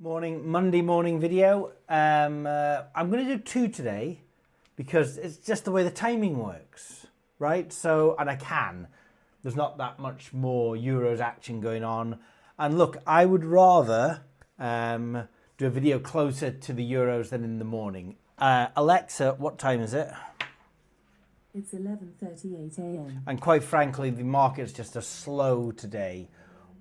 Monday morning video. I'm going to do two today because it's just the way the timing works, right? So, and I can. There's not that much more Euros action going on. And look, I would rather do a video closer to the Euros than in the morning. Alexa, what time is it? It's 11:38 a.m. And quite frankly, the markets just are slow today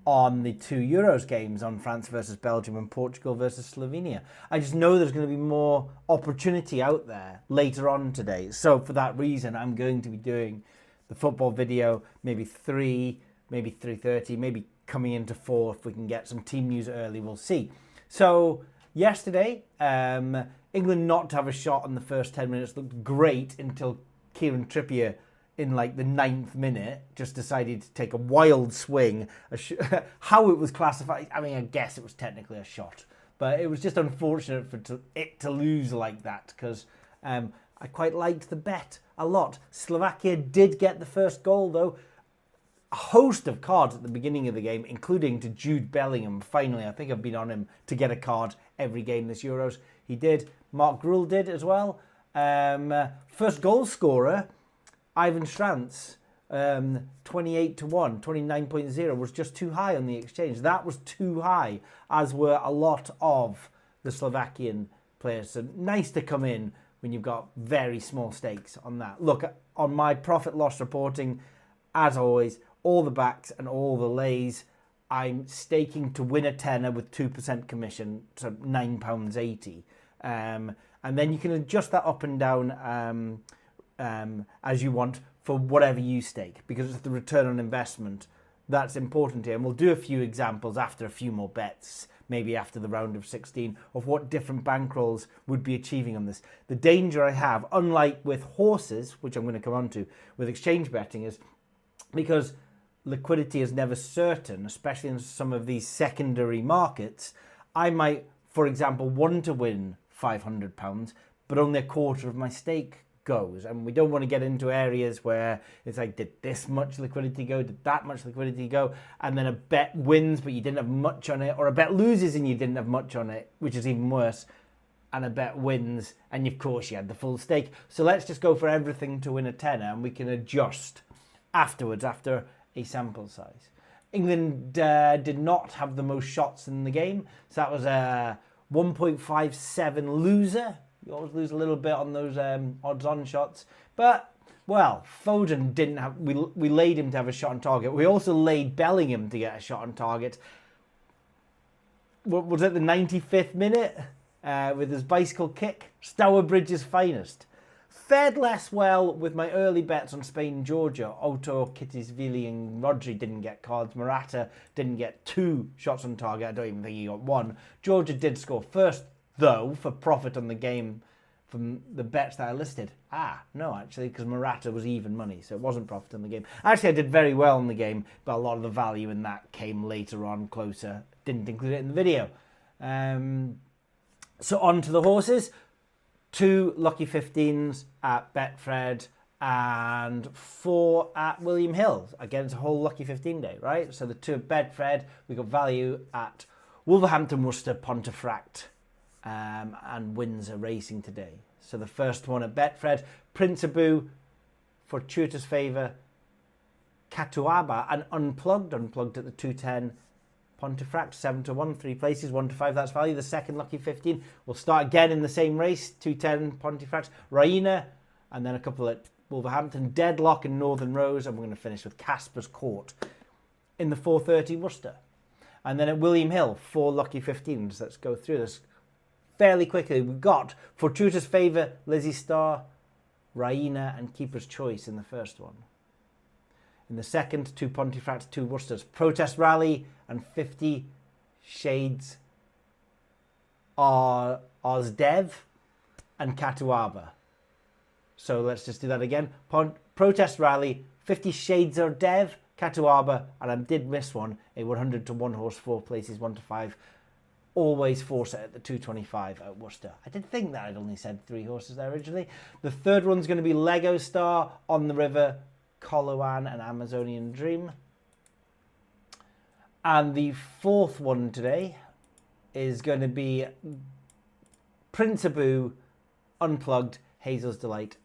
on the two Euros games, on France versus Belgium and Portugal versus Slovenia. I just know there's going to be more opportunity out there later on today. So for that reason, I'm going to be doing the football video, maybe 3, maybe 3:30, maybe coming into 4 if we can get some team news early, we'll see. So yesterday, England not to have a shot in the first 10 minutes looked great until Kieran Trippier in like the 9th minute just decided to take a wild swing. How it was classified, I mean, I guess it was technically a shot, but it was just unfortunate for it to lose like that because I quite liked the bet a lot. Slovakia did get the first goal though. A host of cards at the beginning of the game, including to Jude Bellingham. Finally, I think I've been on him to get a card every game this Euros. He did. Mark Gruhl did as well. First goal scorer, Ivan Strantz, 28 to 1, 29.0 was just too high on the exchange. That was too high, as were a lot of the Slovakian players. So nice to come in when you've got very small stakes on that. Look, on my profit loss reporting, as always, all the backs and all the lays, I'm staking to win a tenner with 2% commission, so £9.80. And then you can adjust that up and down as you want for whatever you stake, because it's the return on investment that's important here. And we'll do a few examples after a few more bets, maybe after the round of 16, of what different bankrolls would be achieving on this. The danger I have, unlike with horses, which I'm going to come on to, with exchange betting, is because liquidity is never certain, especially in some of these secondary markets, I might, for example, want to win £500, but only a quarter of my stake goes. And we don't want to get into areas where it's like, did this much liquidity go? Did that much liquidity go? And then a bet wins, but you didn't have much on it, or a bet loses and you didn't have much on it, which is even worse. And a bet wins, and of course you had the full stake. So let's just go for everything to win a tenner, and we can adjust afterwards, after a sample size. England did not have the most shots in the game, so that was a 1.57 loser. You always lose a little bit on those odds-on shots. But, well, Foden didn't have... We laid him to have a shot on target. We also laid Bellingham to get a shot on target. What was it, the 95th minute? With his bicycle kick. Stourbridge's finest. Fared less well with my early bets on Spain and Georgia. Otto, Kitisvili and Rodri didn't get cards. Morata didn't get 2 shots on target. I don't even think he got 1. Georgia did score first, though, for profit on the game from the bets that I listed. No, actually, because Morata was even money, so it wasn't profit on the game. Actually, I did very well in the game, but a lot of the value in that came later on, closer. Didn't include it in the video. So on to the horses. 2 lucky 15s at Betfred and 4 at William Hill. Again, it's a whole lucky 15 day, right? So the 2 at Betfred, we got value at Wolverhampton, Worcester, Pontefract, and Windsor Racing today. So the first one at Betfred, Prince Abu, Fortuitous Favour, Katuaba, and Unplugged at the 210. Pontefract 7 to 1, 3 places, 1 to 5. That's value. The second lucky 15. We'll start again in the same race. 210 Pontefract, Raina, and then a couple at Wolverhampton, Deadlock and Northern Rose, and we're going to finish with Casper's Court in the 430 Worcester. And then at William Hill, 4 lucky 15s. Let's go through this fairly quickly. We've got Fortuitous Favour, Lizzie Star, Raina, and Keeper's Choice in the first one. In the second, 2 Pontefract, 2 Worcesters, Protest Rally, and 50 Shades are Ozdev and Katuaba. So let's just do that again. Protest Rally, 50 Shades are Dev, Katuaba, and I did miss one, a 100 to 1 horse, 4 places, 1 to 5. Always force it at the 225 at Worcester. I did think that I'd only said 3 horses there originally. The third one's going to be Lego Star, On the River, Colowan and Amazonian Dream. And the fourth one today is going to be Prince Abu, Unplugged, Hazel's Delight,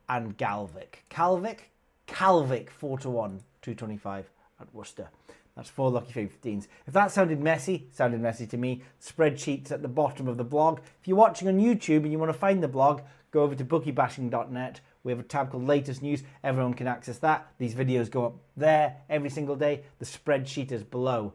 and Galvic. Calvic 4-1, 225 at Worcester. That's 4 lucky 15s. If that sounded messy to me. Spreadsheets at the bottom of the blog. If you're watching on YouTube and you want to find the blog, go over to bookiebashing.net. We have a tab called Latest News. Everyone can access that. These videos go up there every single day. The spreadsheet is below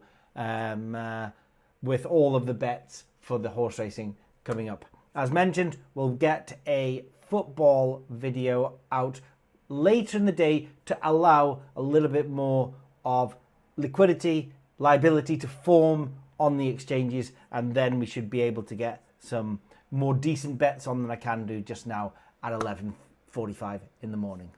with all of the bets for the horse racing coming up. As mentioned, we'll get a football video out later in the day to allow a little bit more of liquidity, liability to form on the exchanges, and then we should be able to get some more decent bets on than I can do just now at 11:45 in the morning.